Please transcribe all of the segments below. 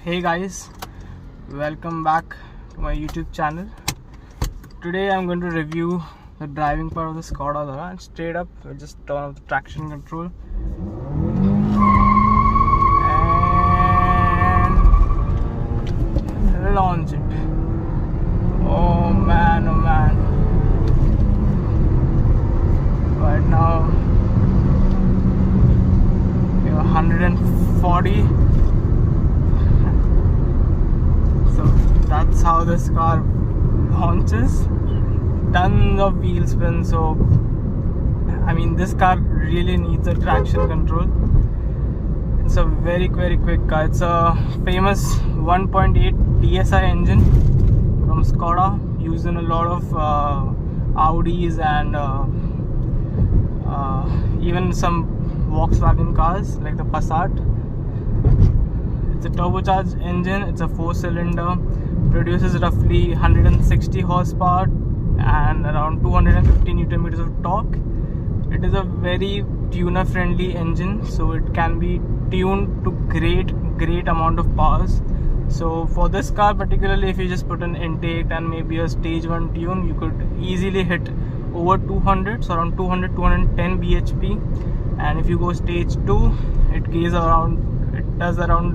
Hey guys, welcome back to my YouTube channel. Today I'm going to review the driving part of the Skoda and straight up I just turn off the traction control and launch it. Oh man, right now we have 140. That's how this car launches. Tons of wheel spin. So I mean, this car really needs a traction control. It's a very quick car. It's a famous 1.8 TSI engine from Skoda, used in a lot of Audis and even some Volkswagen cars like the Passat. It's a turbocharged engine. It's a 4-cylinder. Produces roughly 160 horsepower and around 250 Newton meters of torque. It is a very tuner friendly engine, so it can be tuned to great amount of powers. So for this car particularly, if you just put an intake and maybe a stage 1 tune, you could easily hit over 200, so around 210 bhp. And if you go stage 2, it does around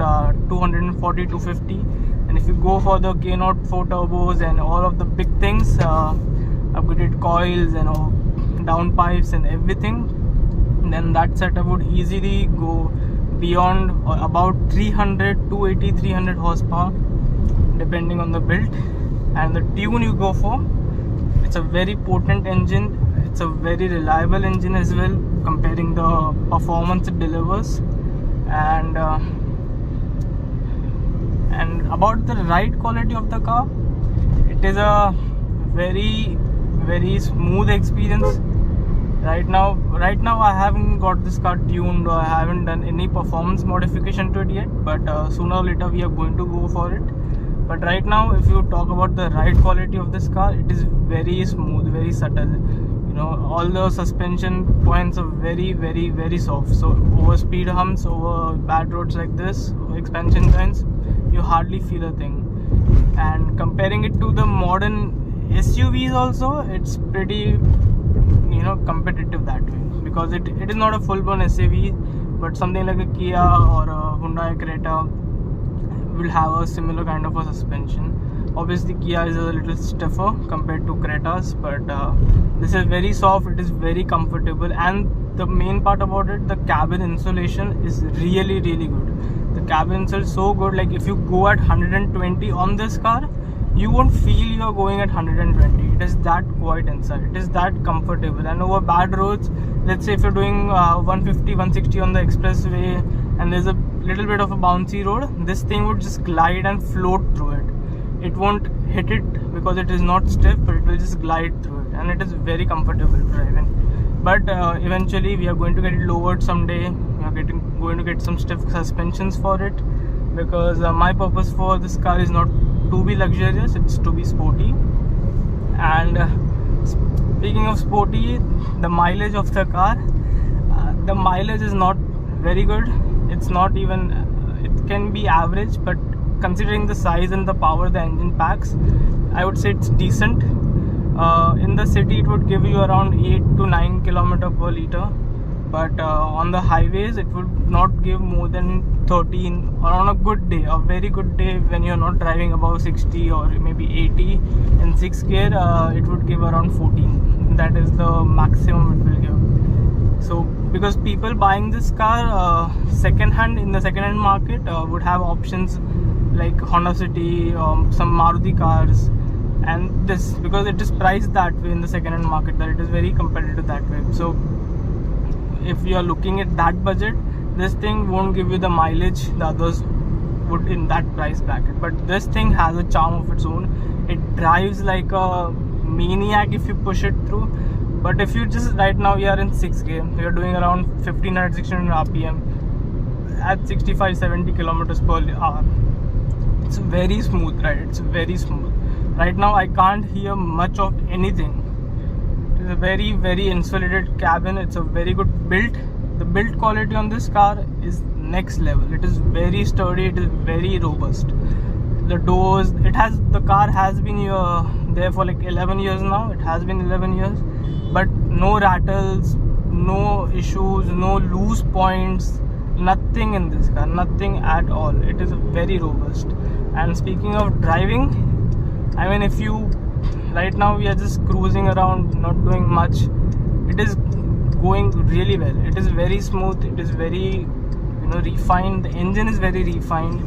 240 250. And if you go for the K0 4 turbos and all of the big things, upgraded coils and downpipes and everything, then that setup would easily go beyond about 280-300 horsepower depending on the build. And the tune you go for, it's a very potent engine. It's a very reliable engine as well, comparing the performance it delivers. And about the ride quality of the car, it is a very smooth experience. Right now I haven't got this car tuned, or I haven't done any performance modification to it yet, but sooner or later we are going to go for it. But right now, if you talk about the ride quality of this car, it is very smooth, very subtle. You know, all the suspension points are very soft. So over speed humps, over bad roads like this, over expansion joints, you hardly feel a thing. And comparing it to the modern SUVs also, it's pretty, competitive that way, because it is not a full-blown SUV, but something like a Kia or a Hyundai Creta will have a similar kind of a suspension. Obviously Kia is a little stiffer compared to Cretas, but this is very soft, it is very comfortable. And the main part about it, the cabin insulation is really good. The cabin insule is so good, like if you go at 120 on this car, you won't feel you are going at 120. It is that quiet inside, it is that comfortable. And over bad roads, let's say if you're doing 150, 160 on the expressway and there's a little bit of a bouncy road, this thing would just glide and float through it. It won't hit it because it is not stiff, but it will just glide through it, and it is very comfortable driving. But eventually we are going to get it lowered someday. We are going to get some stiff suspensions for it, because my purpose for this car is not to be luxurious, it's to be sporty. And speaking of sporty, the mileage of the car, the mileage is not very good. It's not even, it can be average, but considering the size and the power the engine packs, I would say it's decent. In the city it would give you around 8 to 9 km per liter, but on the highways it would not give more than 13, or on a good day, a very good day when you're not driving above 60 or maybe 80 in 6th gear, it would give around 14. That is the maximum it will give. So because people buying this car second-hand in the second-hand market would have options like Honda City, some Maruti cars, and this, because it is priced that way in the second-hand market, that it is very competitive that way. So if you are looking at that budget, this thing won't give you the mileage the others would in that price bracket. But this thing has a charm of its own. It drives like a maniac if you push it through. But if you just, right now we are in 6th gear, we are doing around 1500-1600 RPM at 65-70 kilometers per hour. It's very smooth, right? It's very smooth. Right now I can't hear much of anything. It's a very insulated cabin. It's a very good build. The build quality on this car is next level. It is very sturdy, it is very robust. The doors, the car has been there for like 11 years now. It has been 11 years, but no rattles, no issues, no loose points, nothing in this car, nothing at all. It is very robust. And speaking of driving, I mean, if you right now we are just cruising around, not doing much, it is going really well. It is very smooth, it is very refined. The engine is very refined.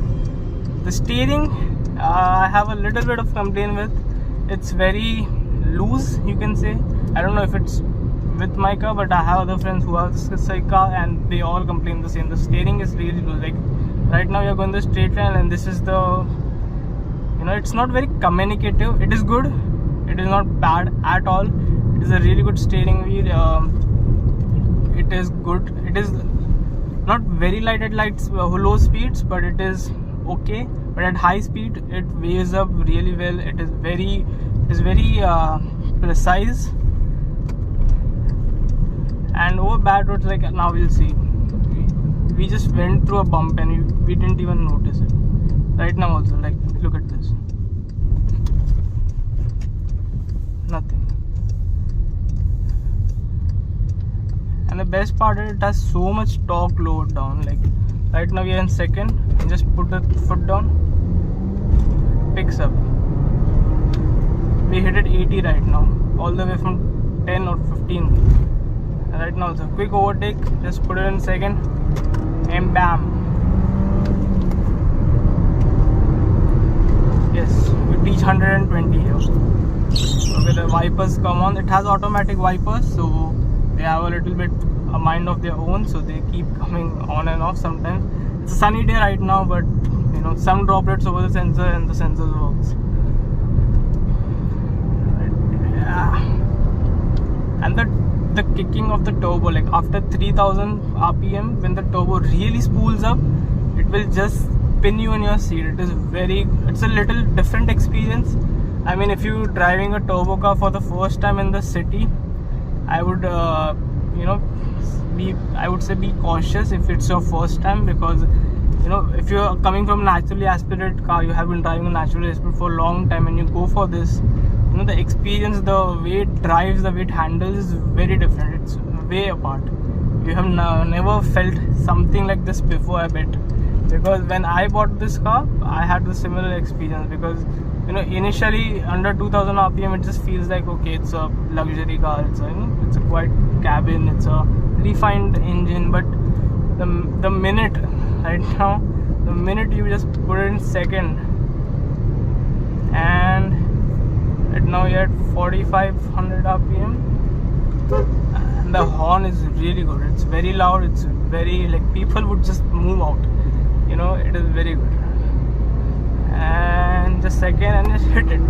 The steering, I have a little bit of complaint with. It's very loose, you can say. I don't know if it's with my car, but I have other friends who have this car and they all complain the same. The steering is really loose. Like right now you're going the straight line and this is the, it's not very communicative. It is good, it is not bad at all. It is a really good steering wheel. It is good. It is not very light at low speeds, but it is okay. But at high speed it weighs up really well. It is very precise. And over bad roads, like now we'll see, we just went through a bump and we didn't even notice it. Right now also, like, look at this, nothing. And the best part is it has so much torque load down. Like right now we are in second, and just put the foot down, picks up. We hit it 80 right now, all the way from 10 or 15. Right now it's a quick overtake, just put it in second and bam. Yes, we reach 120 here. Okay, the wipers come on. It has automatic wipers, so they have a little bit a mind of their own, so they keep coming on and off sometimes. It's a sunny day right now, but some droplets over the sensor and the sensor works. Yeah. And the kicking of the turbo, like after 3000 rpm, when the turbo really spools up, it will just pin you in your seat. It's a little different experience. I mean, if you're driving a turbo car for the first time in the city, I would say be cautious if it's your first time, because if you're coming from naturally aspirated car, you have been driving a naturally aspirated for a long time, and you go for this, the experience, the way it drives, the way it handles is very different. It's way apart. You have never felt something like this before, I bet. Because when I bought this car, I had the similar experience. Because initially under 2000 rpm, it just feels like, okay, it's a luxury car. It's a quiet cabin. It's a refined engine. But the minute right now, the minute you just put it in second, and now you're at 4500 rpm, and the horn is really good. It's very loud. It's very, like, people would just move out. It is very good. And just second and just hit it.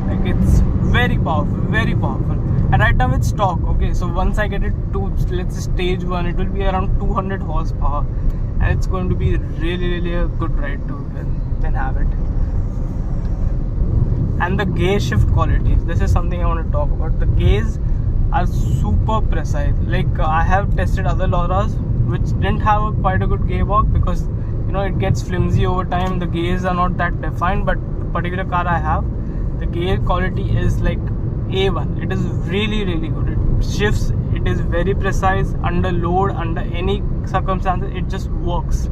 Like, it's very powerful, very powerful. And right now it's stock. Okay, so once I get it to, let's say, stage 1, it will be around 200 horsepower, and it's going to be really a good ride to then have it. And the gear shift qualities, this is something I want to talk about. The gears are super precise. Like I have tested other Lauras which didn't have quite a good gearbox, because it gets flimsy over time. The gears are not that defined, but the particular car I have, the gear quality is like A1. It is really good. It shifts, it is very precise under load, under any circumstances, it just works.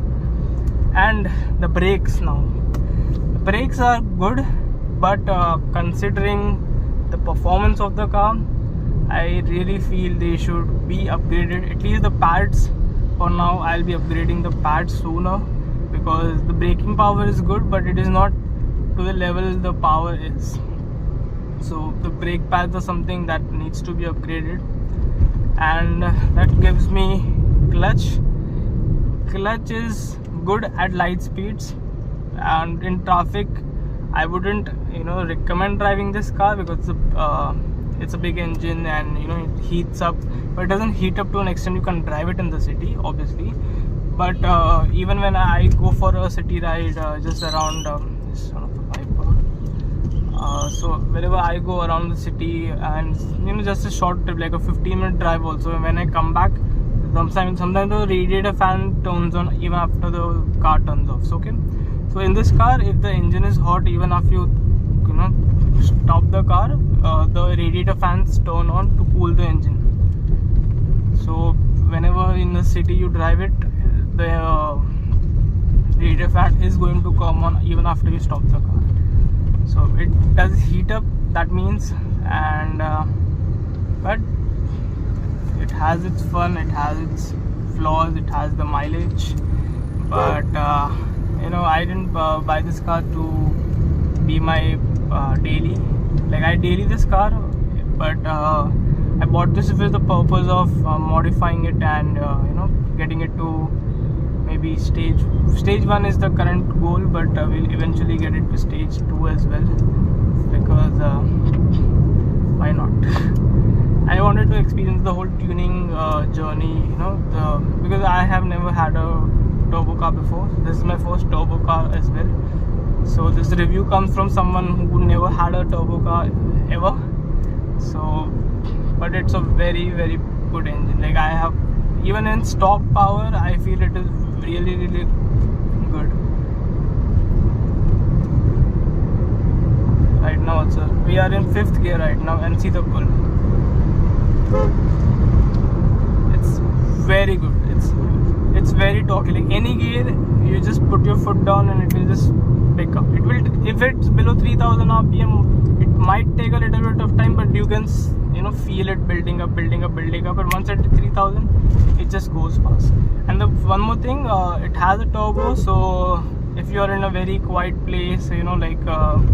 And the brakes now, the brakes are good, but considering the performance of the car, I really feel they should be upgraded. At least the pads, for now I'll be upgrading the pads sooner, because the braking power is good, but it is not to the level the power is. So the brake pads are something that needs to be upgraded. And that gives me clutch. Clutch is good at light speeds, and in traffic I wouldn't recommend driving this car, because it's a big engine, and it heats up, but it doesn't heat up to an extent you can drive it in the city, obviously. But even when I go for a city ride, just around so wherever I go around the city, and just a short trip, like a 15-minute drive also, when I come back, sometimes the radiator fan turns on even after the car turns off. So, okay, so in this car, if the engine is hot, even after you stop the car, the radiator fans turn on to cool the engine. So whenever in the city you drive it, the radiator fan is going to come on even after you stop the car. So it does heat up, that means, and but it has its fun, it has its flaws, it has the mileage. But I didn't buy this car to be my daily. Like, I daily this car, but I bought this with the purpose of modifying it and getting it to maybe stage 1 is the current goal, but we'll eventually get it to stage 2 as well, because why not? I wanted to experience the whole tuning journey, because I have never had a turbo car before. This is my first turbo car as well. So this review comes from someone who never had a turbo car ever. So, but it's a very, very good engine. Like, I have, even in stock power, I feel it is really, really good. Right now also, we are in 5th gear right now, and see the pull. It's very good. It's very torquey. Like, any gear, you just put your foot down and it will just pick up. It will, if it's below 3000 rpm, it might take a little bit of time, but you can feel it building up. But once at 3000, it just goes fast. And the one more thing, it has a turbo, so if you are in a very quiet place, like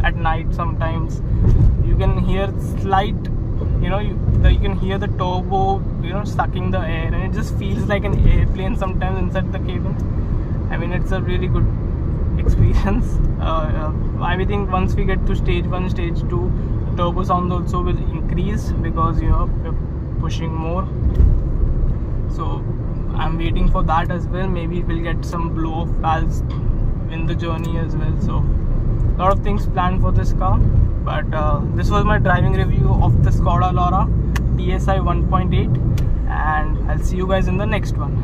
at night sometimes, you can hear slight, you can hear the turbo, sucking the air, and it just feels like an airplane sometimes inside the cabin. I mean, it's a really good experience. I think once we get to stage 1, stage 2, turbo sound also will increase, because you're pushing more. So I'm waiting for that as well. Maybe we'll get some blow off valves in the journey as well. So a lot of things planned for this car. But this was my driving review of the Skoda Laura TSI 1.8, and I'll see you guys in the next one.